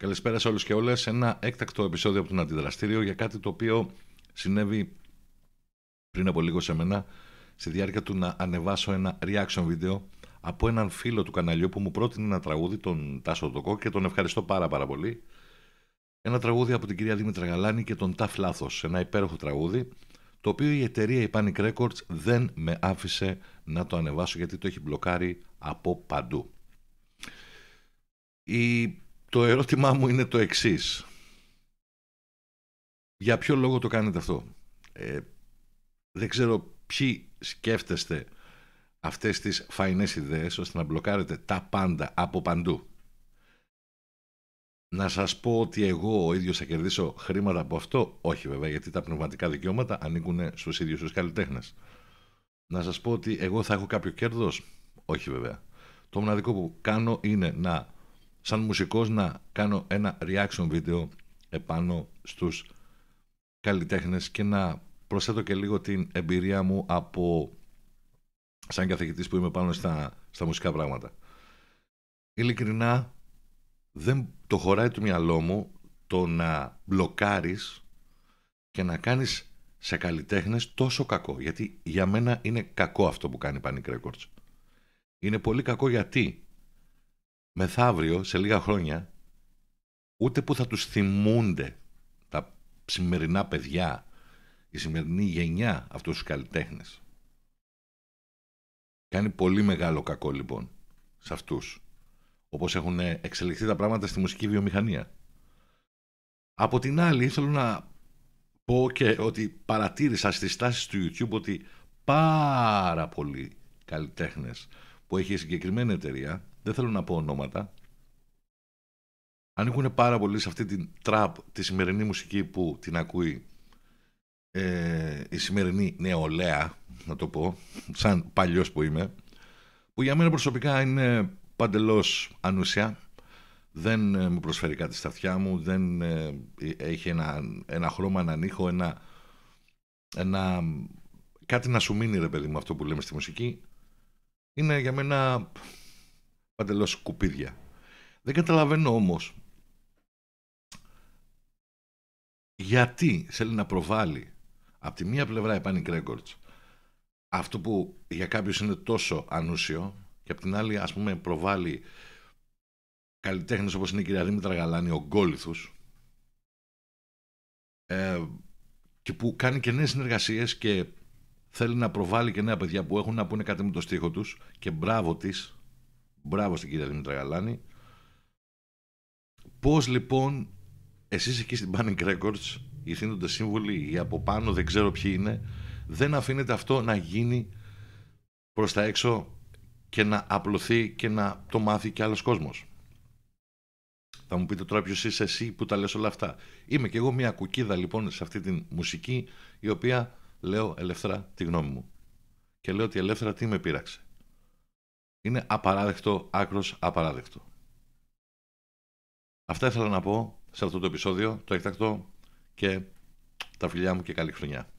Καλησπέρα σε όλους και όλες. Ένα έκτακτο επεισόδιο από τον Αντιδραστήριο για κάτι το οποίο συνέβη πριν από λίγο σε μένα, στη διάρκεια του να ανεβάσω ένα reaction βίντεο από έναν φίλο του καναλιού που μου πρότεινε ένα τραγούδι, τον Τάσο Τοκό, και τον ευχαριστώ πάρα πολύ. Ένα τραγούδι από την κυρία Δήμητρα Γαλάνη και τον Ταφ Λάθος, ένα υπέροχο τραγούδι, το οποίο η εταιρεία η Panic Records δεν με άφησε να το ανεβάσω γιατί το έχει μπλοκάρει από παντού. Το ερώτημά μου είναι το εξής. Για ποιο λόγο το κάνετε αυτό? Δεν ξέρω ποιοι σκέφτεστε αυτές τις φαϊνές ιδέες ώστε να μπλοκάρετε τα πάντα από παντού. Να σας πω ότι εγώ ο ίδιος θα κερδίσω χρήματα από αυτό? Όχι βέβαια, γιατί τα πνευματικά δικαιώματα ανήκουν στους ίδιους τους καλλιτέχνες. Να σας πω ότι εγώ θα έχω κάποιο κέρδος? Όχι βέβαια. Το μοναδικό που κάνω είναι σαν μουσικός να κάνω ένα reaction βίντεο επάνω στους καλλιτέχνες και να προσθέτω και λίγο την εμπειρία μου σαν καθηγητής που είμαι πάνω στα μουσικά πράγματα. Ειλικρινά δεν το χωράει το μυαλό μου το να μπλοκάρεις και να κάνεις σε καλλιτέχνες τόσο κακό, γιατί για μένα είναι κακό αυτό που κάνει Panic Records. Είναι πολύ κακό γιατί μεθαύριο, σε λίγα χρόνια, ούτε που θα τους θυμούνται τα σημερινά παιδιά, η σημερινή γενιά αυτούς τους καλλιτέχνες. Κάνει πολύ μεγάλο κακό λοιπόν σε αυτούς, όπως έχουν εξελιχθεί τα πράγματα στη μουσική βιομηχανία. Από την άλλη θέλω να πω και ότι παρατήρησα στις στάσεις του YouTube ότι πάρα πολλοί καλλιτέχνες που έχει η συγκεκριμένη εταιρεία, δεν θέλω να πω ονόματα, ανήκουν πάρα πολύ σε αυτή την τραπ, τη σημερινή μουσική που την ακούει η σημερινή νεολαία, να το πω, σαν παλιός που είμαι, που για μένα προσωπικά είναι παντελώς ανούσια, δεν μου προσφέρει κάτι στα αυτιά μου, δεν έχει ένα χρώμα, έναν ήχο, κάτι να σου μείνει ρε παιδί μου, αυτό που λέμε στη μουσική. Είναι για μένα παντελώς σκουπίδια. Δεν καταλαβαίνω όμως γιατί θέλει να προβάλλει από τη μία πλευρά η Panic Records αυτό που για κάποιους είναι τόσο ανούσιο και από την άλλη ας πούμε προβάλλει καλλιτέχνες όπως είναι η κυρία Δήμητρα Γαλάνη, ο Γκόλιθους, και που κάνει και νέες συνεργασίες και θέλει να προβάλλει και νέα παιδιά που έχουν να πούνε κάτι με το στίχο τους, και μπράβο της, μπράβο στην κυρία Δήμητρα Γαλάνη. Πώς λοιπόν εσείς εκεί στην Panic Records, οι θύνοντες σύμβουλοι ή από πάνω, δεν ξέρω ποιοι είναι, δεν αφήνετε αυτό να γίνει προς τα έξω και να απλωθεί και να το μάθει και άλλος κόσμος? Θα μου πείτε τώρα ποιος είσαι εσύ που τα λες όλα αυτά? Είμαι κι εγώ μια κουκίδα λοιπόν σε αυτή τη μουσική, η οποία λέω ελεύθερα τη γνώμη μου. Και λέω ότι ελεύθερα τι με πείραξε. Είναι απαράδεκτο, άκρος απαράδεκτο. Αυτά ήθελα να πω σε αυτό το επεισόδιο, το έκτακτο, και τα φιλιά μου και καλή χρονιά.